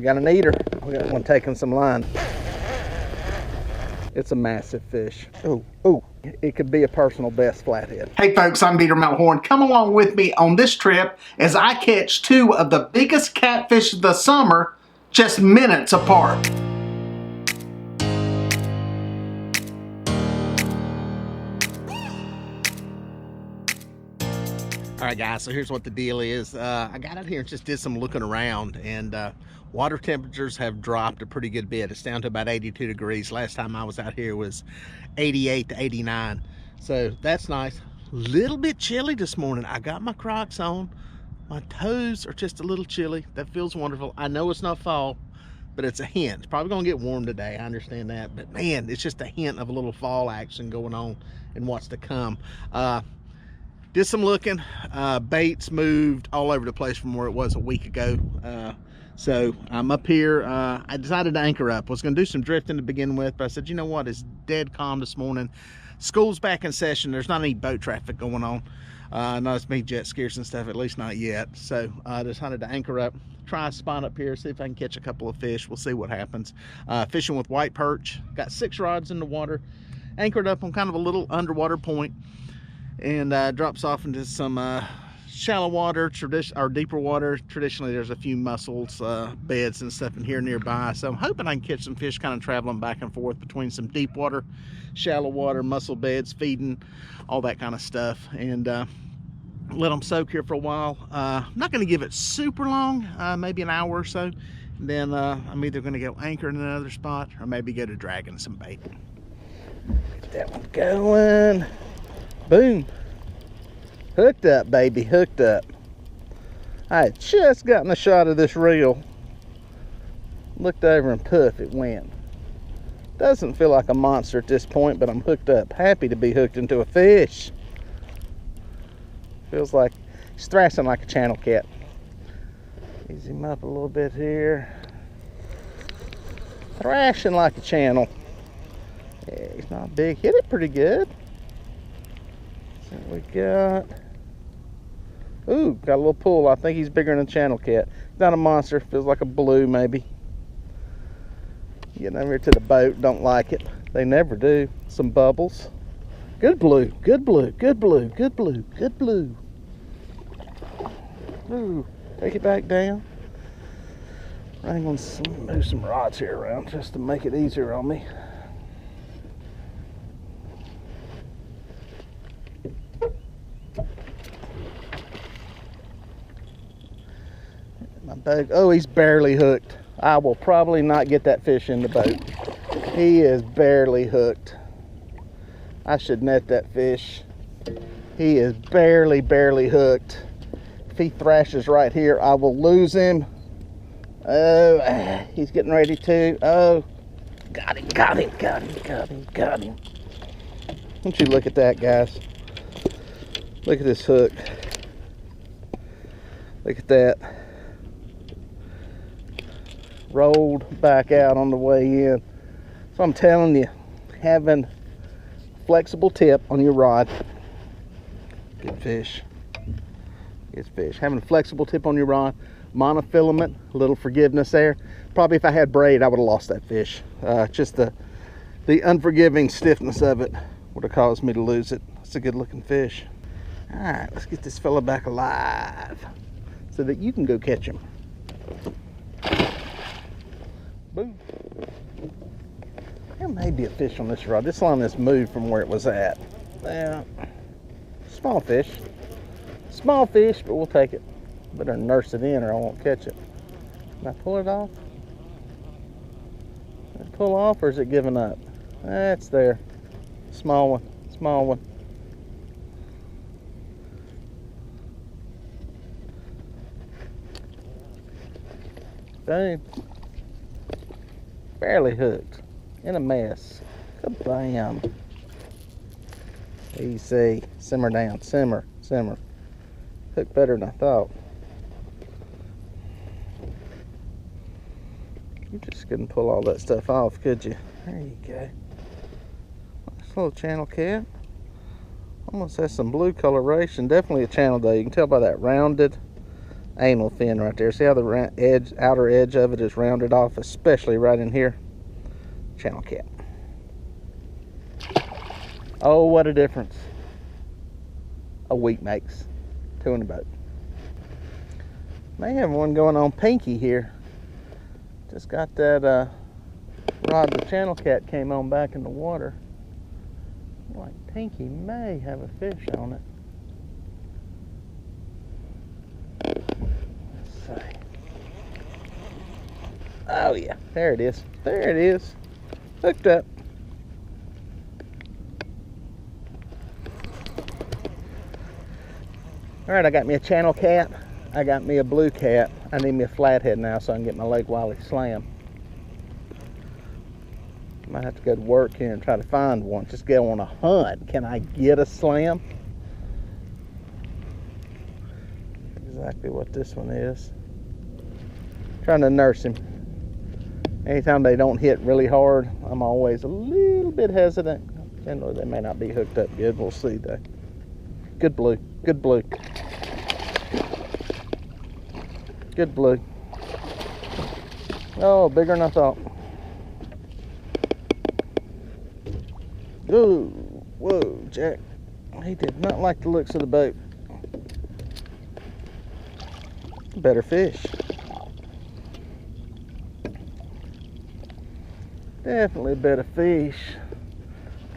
We got an eater. We got one taking some line. It's a massive fish. Oh, oh, it could be a personal best flathead. Hey folks, I'm Peter Melhorn. Come along with me on this trip as I catch two of the biggest catfish of the summer just minutes apart. All right, guys, so here's what the deal is. I got out here and just did some looking around, and water temperatures have dropped a pretty good bit. It's down to about 82 degrees. Last time I was out here was 88 to 89. So that's nice. Little bit chilly this morning. I got my Crocs on. My toes are just a little chilly. That feels wonderful. I know it's not fall, but it's a hint. It's probably gonna get warm today. I understand that, but man, it's just a hint of a little fall action going on in what's to come. Did some looking. Baits moved all over the place from where it was a week ago. So I'm up here. I decided to anchor up. I was going to do some drifting to begin with, but I said, you know what? It's dead calm this morning. School's back in session. There's not any boat traffic going on. Not as many jet skiers and stuff, at least not yet. So I decided to anchor up, try a spot up here, see if I can catch a couple of fish. We'll see what happens. Fishing with white perch. Got 6 rods in the water. Anchored up on kind of a little underwater point. And drops off into some shallow water, or deeper water. Traditionally, there's a few mussels, beds and stuff in here nearby. So I'm hoping I can catch some fish kind of traveling back and forth between some deep water, shallow water, mussel beds, feeding, all that kind of stuff. And let them soak here for a while. I'm not going to give it super long, maybe an hour or so. And then I'm either going to go anchor in another spot or maybe go to dragging some bait. Get that one going. Boom. Hooked up, baby, hooked up. I had just gotten a shot of this reel. Looked over and poof, it went. Doesn't feel like a monster at this point, but I'm hooked up. Happy to be hooked into a fish. Feels like he's thrashing like a channel cat. Ease him up a little bit here. Thrashing like a channel. Yeah, he's not big. Hit it pretty good. We got, ooh, got a little pull. I think he's bigger than a channel cat. Not a monster, feels like a blue maybe. Getting over here to the boat, don't like it. They never do. Some bubbles. Good blue, good blue, good blue, good blue, good blue. Ooh, take it back down. I'm gonna move some rods here around just to make it easier on me. Oh, he's barely hooked. I will probably not get that fish in the boat. He is barely hooked. I should net that fish. He is barely hooked. If he thrashes right here, I will lose him. Oh, he's getting ready to. Oh, got him, got him, got him, got him, got him. Don't you look at that, guys. Look at this hook. Look at that. Rolled back out on the way in. So I'm telling you, having flexible tip on your rod, good fish, good fish. Having a flexible tip on your rod, monofilament, a little forgiveness there. Probably if I had braid, I would have lost that fish. Just the unforgiving stiffness of it would have caused me to lose it. It's a good looking fish. All right, let's get this fella back alive so that you can go catch him. Boom. There may be a fish on this rod. This line has moved from where it was at. Yeah. Small fish. Small fish, but we'll take it. Better nurse it in or I won't catch it. Can I pull it off? Did it pull off or is it giving up? That's there. Small one. Small one. Boom. Barely hooked. In a mess. Kabam. Easy. Simmer down. Simmer. Simmer. Hooked better than I thought. You just couldn't pull all that stuff off, could you? There you go. Nice little channel cat. Almost has some blue coloration. Definitely a channel though. You can tell by that rounded anal fin right there. See how the outer edge of it is rounded off, especially right in here? Channel cat. Oh, what a difference a week makes. Two in the boat. May have one going on Pinky here. Just got that rod the channel cat came on back in the water. Like Pinky may have a fish on it. Let's see. Oh yeah, there it is. There it is. Hooked up. Alright, I got me a channel cat. I got me a blue cat. I need me a flathead now so I can get my Lake Wiley slam. Might have to go to work here and try to find one. Just go on a hunt. Can I get a slam? Exactly what this one is. Trying to nurse him. Anytime they don't hit really hard, I'm always a little bit hesitant. Generally, they may not be hooked up good. We'll see though. Good blue. Good blue. Good blue. Oh, bigger than I thought. Whoa, whoa, Jack. He did not like the looks of the boat. Better fish. Definitely a better fish.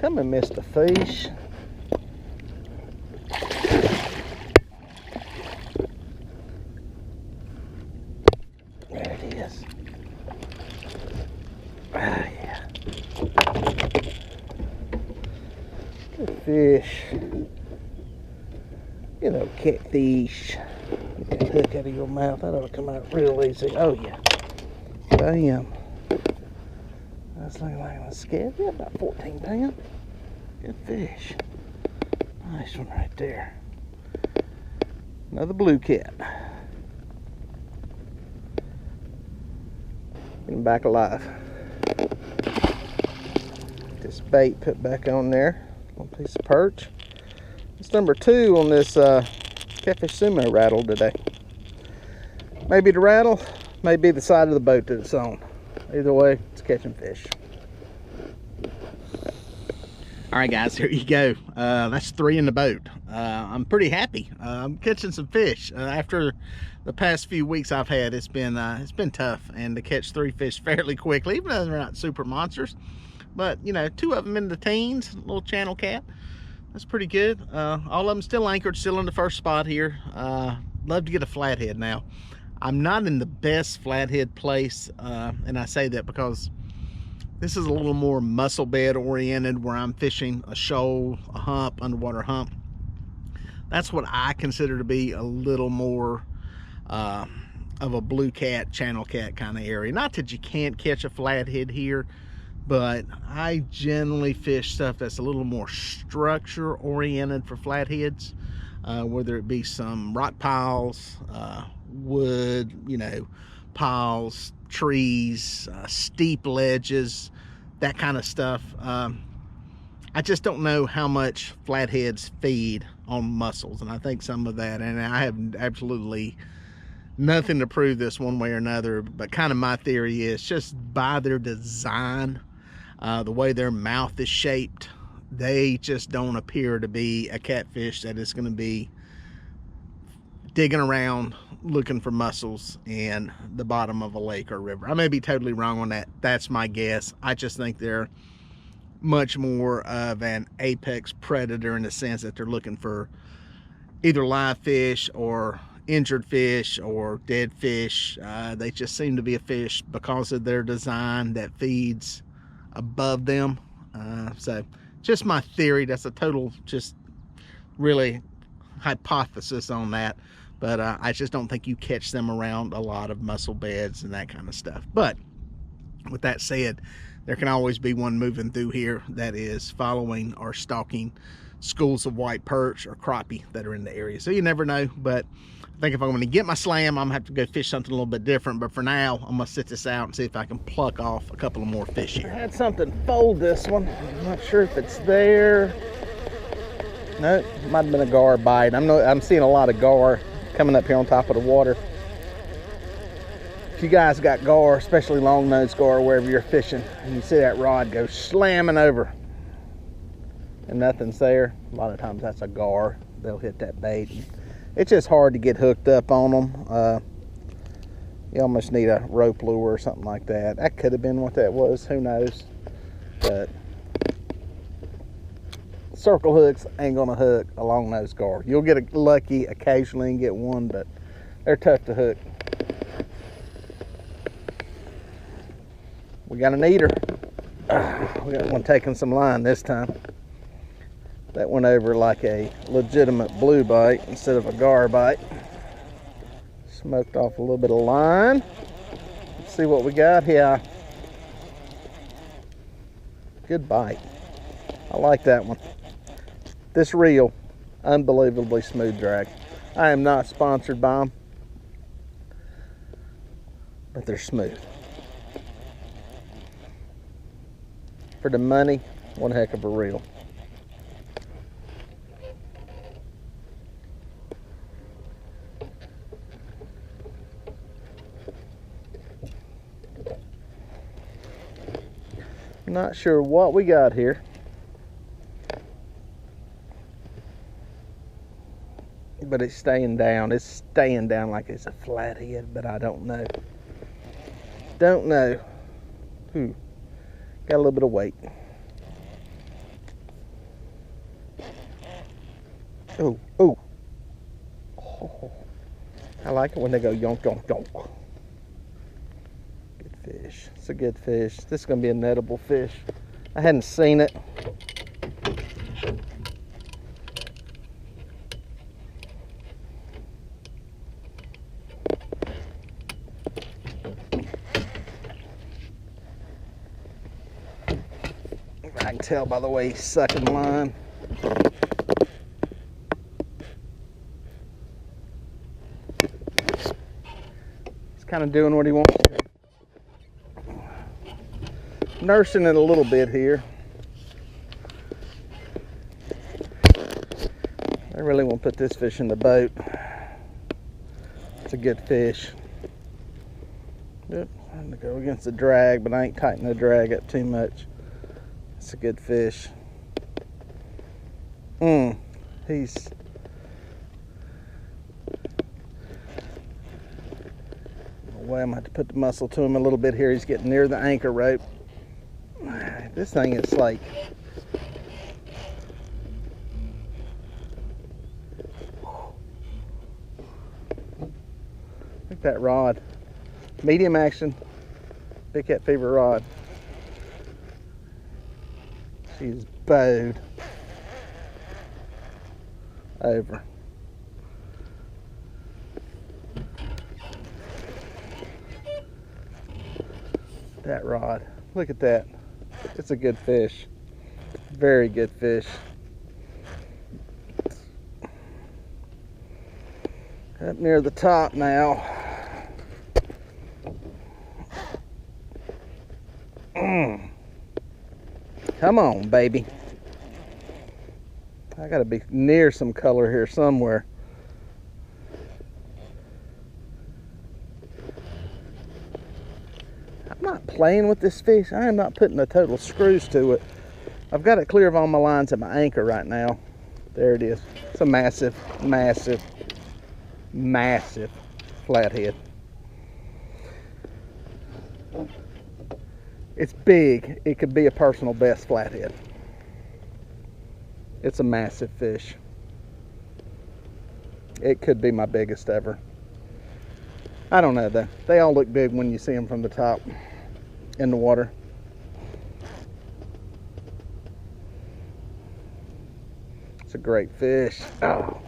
Come and Mr. Fish. There it is. Ah, yeah. Good fish. You know, catfish. Get that hook out of your mouth. That ought to come out real easy. Oh, yeah. Bam. That's looking like a scab. Yeah, about 14 pounds. Good fish. Nice one right there. Another blue cat. Get him back alive. This bait put back on there. One piece of perch. It's number 2 on this catfish sumo rattle today. Maybe the rattle, maybe the side of the boat that it's on. Either way, it's catching fish. All right, guys, here you go. That's 3 in the boat. I'm pretty happy. I'm catching some fish. After the past few weeks I've had, it's been tough, and to catch 3 fish fairly quickly, even though they're not super monsters. But you know, 2 of them in the teens, little channel cat. That's pretty good. All of them still anchored, still in the first spot here. Love to get a flathead now. I'm not in the best flathead place, and I say that because this is a little more mussel bed oriented, where I'm fishing a shoal, a hump, underwater hump. That's what I consider to be a little more of a blue cat, channel cat kind of area. Not that you can't catch a flathead here, but I generally fish stuff that's a little more structure oriented for flatheads, whether it be some rock piles, wood, you know, piles, trees, steep ledges, that kind of stuff. I just don't know how much flatheads feed on mussels, and I think some of that, and I have absolutely nothing to prove this one way or another, but kind of my theory is just by their design, the way their mouth is shaped, they just don't appear to be a catfish that is going to be digging around looking for mussels in the bottom of a lake or river. I may be totally wrong on that. That's my guess. I just think they're much more of an apex predator in the sense that they're looking for either live fish or injured fish or dead fish. They just seem to be a fish because of their design that feeds above them. So just my theory. That's a total just really hypothesis on that, but I just don't think you catch them around a lot of mussel beds and that kind of stuff. But with that said, there can always be one moving through here that is following or stalking schools of white perch or crappie that are in the area. So you never know, but I think if I'm going to get my slam, I'm going to have to go fish something a little bit different. But for now, I'm going to sit this out and see if I can pluck off a couple of more fish here. I had something fold this one. I'm not sure if it's there. No, it might have been a gar bite. I'm seeing a lot of gar coming up here on top of the water. If you guys got gar, especially long-nosed gar, wherever you're fishing, and you see that rod go slamming over and nothing's there, a lot of times that's a gar. They'll hit that bait. It's just hard to get hooked up on them. You almost need a rope lure or something like that. That could have been what that was, who knows. But circle hooks ain't gonna hook a long-nosed gar. You'll get lucky occasionally and get one, but they're tough to hook. We got an eater. We got one taking some line this time. That went over like a legitimate blue bite instead of a gar bite. Smoked off a little bit of line. Let's see what we got here. Good bite. I like that one. This reel, unbelievably smooth drag. I am not sponsored by them, but they're smooth. For the money, one heck of a reel. Not sure what we got here. But it's staying down. It's staying down like it's a flathead, but I don't know. Don't know. Got a little bit of weight. Oh. I like it when they go yonk, yonk, yonk. Good fish. It's a good fish. This is going to be a nettable fish. I hadn't seen it. I can tell by the way he's sucking line. He's kind of doing what he wants to. Nursing it a little bit here. I really want to put this fish in the boat. It's a good fish. Yep, I'm going to go against the drag, but I ain't tightening the drag up too much. It's a good fish. He's well, I'm going to have to put the muscle to him a little bit here. He's getting near the anchor rope. This thing is like look at that rod. Medium action Big Cat Fever rod. She's bowed over. That rod. Look at that. It's a good fish. Very good fish. Up near the top now. Come on, baby. I gotta be near some color here somewhere. I'm not playing with this fish. I am not putting the total screws to it. I've got it clear of all my lines at my anchor right now. There it is. It's a massive flathead. It's big. It could be a personal best flathead. It's a massive fish. It could be my biggest ever. I don't know though. They all look big when you see them from the top in the water. It's a great fish. Oh.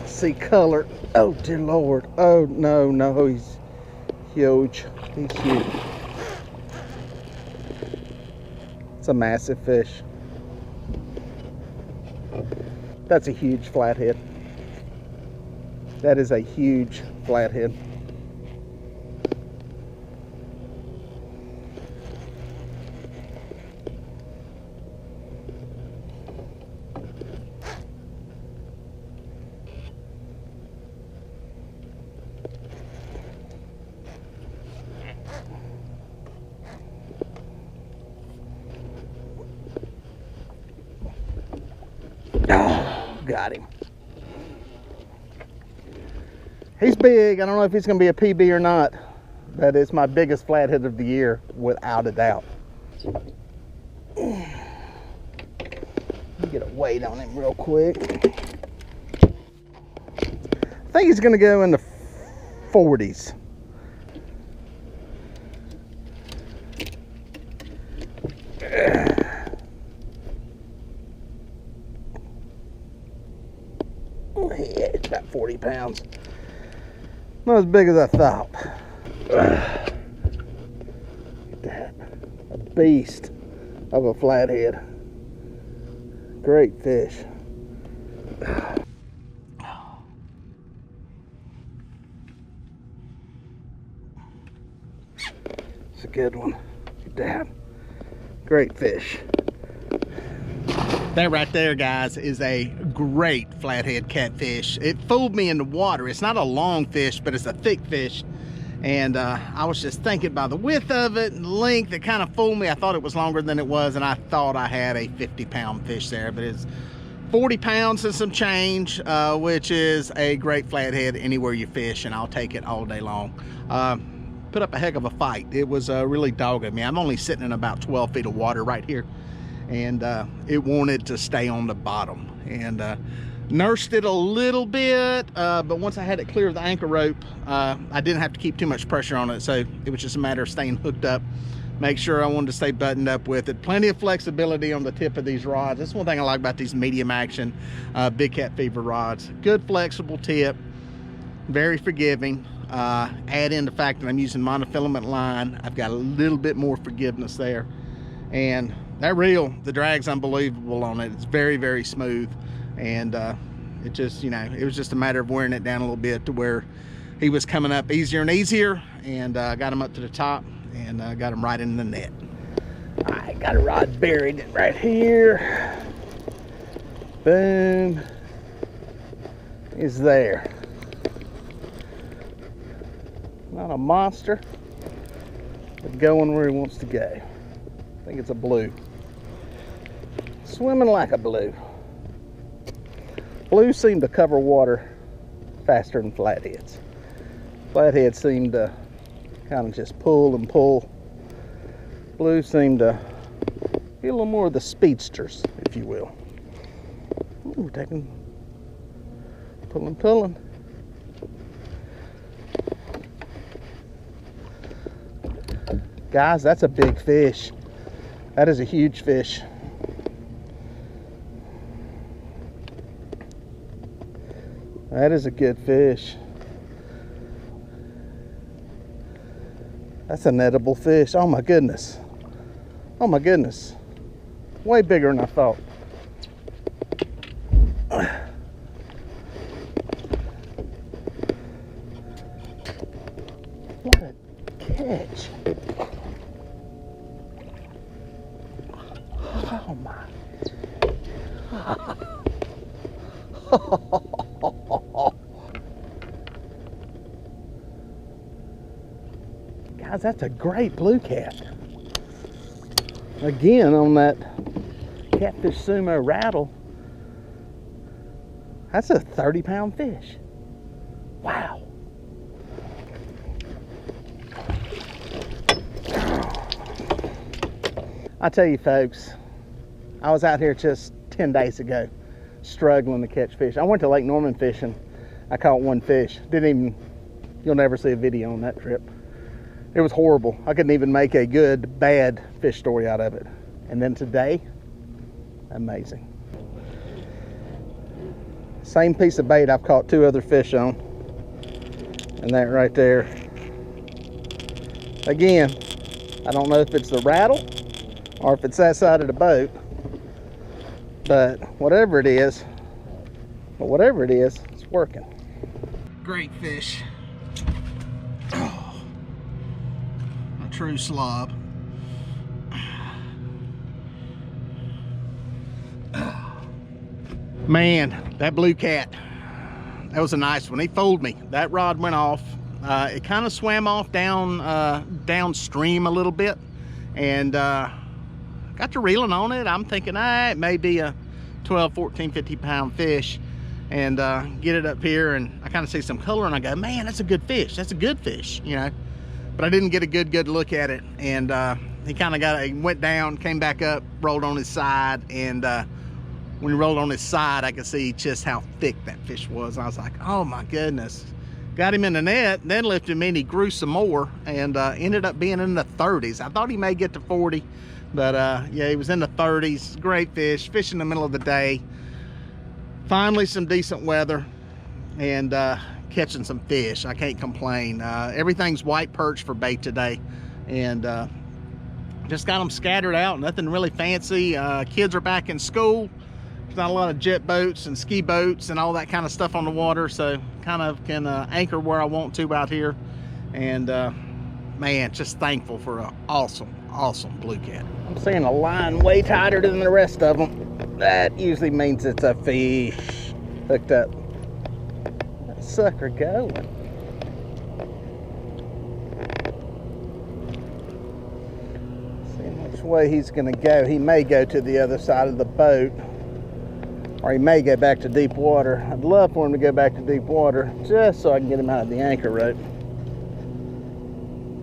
See color. Oh dear Lord. Oh no, he's huge. He's huge. It's a massive fish. That's a huge flathead. That is a huge flathead. Oh, got him. He's big. I don't know if he's going to be a PB or not, but it's my biggest flathead of the year, without a doubt. Let me get a weight on him real quick. I think he's going to go in the 40s. Yeah, it's about 40 pounds. Not as big as I thought. That, a beast of a flathead. Great fish. It's a good one. Dad. Great fish. That right there, guys, is a great flathead catfish. It fooled me in the water. It's not a long fish, but it's a thick fish. And I was just thinking by the width of it and the length, it kind of fooled me. I thought it was longer than it was, and I thought I had a 50-pound fish there, but it's 40 pounds and some change, which is a great flathead anywhere you fish, and I'll take it all day long. Put up a heck of a fight. It was really dogging me. I'm only sitting in about 12 feet of water right here, and it wanted to stay on the bottom, and nursed it a little bit, but once I had it clear of the anchor rope, I didn't have to keep too much pressure on it, so it was just a matter of staying hooked up. Make sure I wanted to stay buttoned up with it. Plenty of flexibility on the tip of these rods. That's one thing I like about these medium action big cat fever rods. Good flexible tip, very forgiving. Add in the fact that I'm using monofilament line, I've got a little bit more forgiveness there. And that reel, the drag's unbelievable on it. It's very, very smooth. And it just, you know, it was just a matter of wearing it down a little bit to where he was coming up easier and easier, and got him up to the top, and got him right in the net. I got a rod buried right here. Boom. He's there. Not a monster, but going where he wants to go. I think it's a blue. Swimming like a blue. Blues seem to cover water faster than flatheads. Flatheads seem to kind of just pull and pull. Blues seem to be a little more of the speedsters, if you will. Ooh, taking, pulling. Guys, that's a big fish. That is a huge fish. That is a good fish. That's an edible fish. Oh my goodness. Oh my goodness. Way bigger than I thought. What a catch. Oh my. Guys, that's a great blue cat. Again, on that Catfish Sumo rattle, that's a 30-pound fish. Wow. I tell you folks, I was out here just 10 days ago struggling to catch fish. I went to Lake Norman fishing. I caught one fish. You'll never see a video on that trip. It was horrible. I couldn't even make a good, bad fish story out of it. And then today, amazing. Same piece of bait I've caught 2 other fish on. And that right there. Again, I don't know if it's the rattle or if it's that side of the boat. But whatever it is, it's working. Great fish. True slob. Man, that blue cat, that was a nice one. He fooled me. That rod went off. It kind of swam off downstream a little bit, and got to reeling on it. I'm thinking, it may be a 12, 14, 50 pound fish, and get it up here, and I kind of see some color, and I go, man, that's a good fish. That's a good fish, you know. But I didn't get a good look at it, and he kind of went down, came back up, rolled on his side, and when he rolled on his side, I could see just how thick that fish was. I was like, oh my goodness. Got him in the net, then lifted him in, he grew some more, and ended up being in the 30s. I thought he may get to 40, but yeah, he was in the 30s. Great fish, fish in the middle of the day. Finally some decent weather, and catching some fish. I can't complain. Everything's white perch for bait today, and just got them scattered out, nothing really fancy. Kids are back in school. There's not a lot of jet boats and ski boats and all that kind of stuff on the water, so kind of can anchor where I want to out here. And man, just thankful for an awesome blue cat. I'm seeing a line way tighter than the rest of them. That usually means it's a fish hooked up. That sucker going. Seeing which way he's gonna go. He may go to the other side of the boat, or he may go back to deep water. I'd love for him to go back to deep water, just so I can get him out of the anchor rope.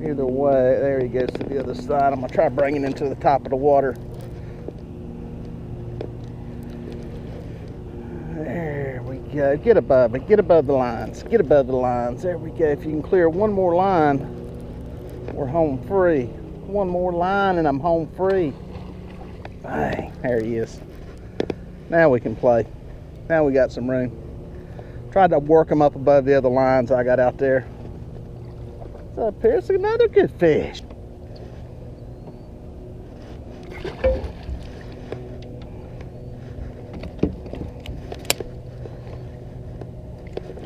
Either way, there he goes to the other side. I'm gonna try bringing him to the top of the water. There we go. Get above it. Get above the lines. Get above the lines. There we go. If you can clear one more line, we're home free. One more line and I'm home free. Bang. There he is. Now we can play. Now we got some room. Tried to work them up above the other lines I got out there. So up here's another good fish.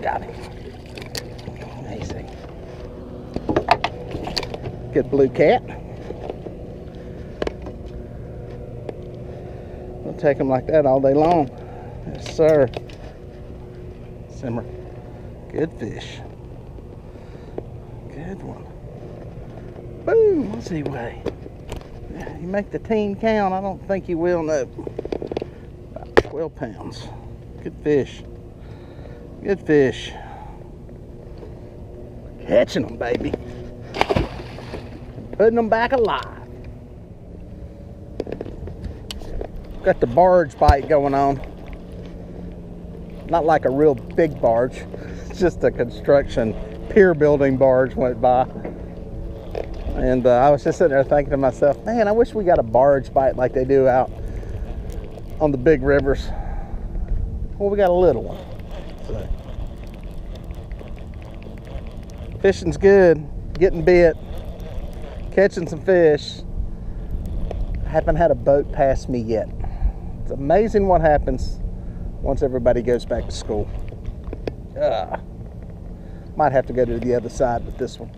Got him. Easy. Good blue cat. We'll take them like that all day long. Yes, sir. Simmer. Good fish. Good one. Boom. Let's see way. You make the team count. I don't think you will, no. About 12 pounds. Good fish. Good fish. Catching them, baby. Putting them back alive. Got the barge bite going on. Not like a real big barge. It's just a construction pier building barge went by. And I was just sitting there thinking to myself, man, I wish we got a barge bite like they do out on the big rivers. Well, we got a little one. So. Fishing's good. Getting bit. Catching some fish. I haven't had a boat pass me yet. It's amazing what happens once everybody goes back to school. Might have to go to the other side with this one.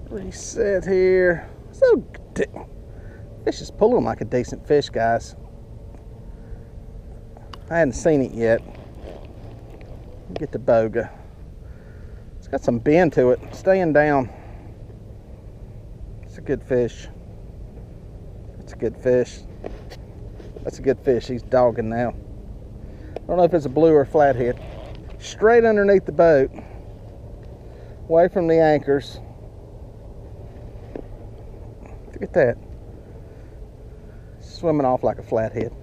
Reset here. So fish is pulling like a decent fish, guys. I hadn't seen it yet. Get the boga. It's got some bend to it. Staying down. It's a good fish. It's a good fish. That's a good fish. He's dogging now. I don't know if it's a blue or flathead. Straight underneath the boat. Away from the anchors. Look at that. Swimming off like a flathead.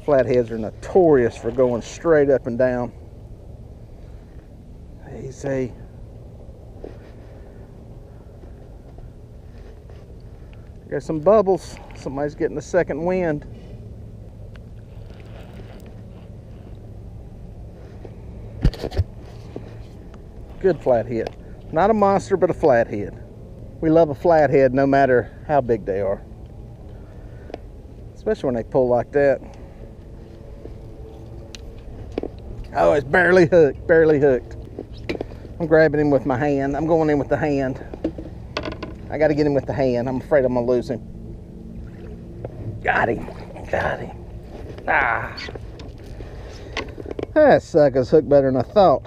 Flatheads are notorious for going straight up and down. Easy. Got some bubbles. Somebody's getting a second wind. Good flathead. Not a monster, but a flathead. We love a flathead no matter how big they are. especially when they pull like that. Oh, it's barely hooked, barely hooked. I'm grabbing him with my hand. I'm going in with the hand. I got to get him with the hand. I'm afraid I'm going to lose him. Got him. Got him. Ah. That sucker's hooked better than I thought.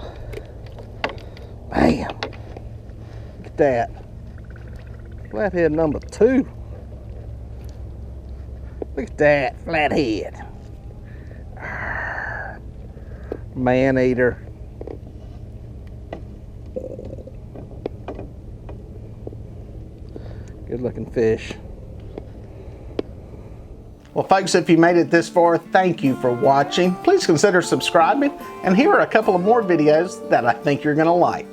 Bam. Look at that. Flathead number 2. Look at that. Flathead. Man eater. Good looking fish. Well, folks, if you made it this far, thank you for watching. Please consider subscribing, and here are a couple of more videos that I think you're going to like.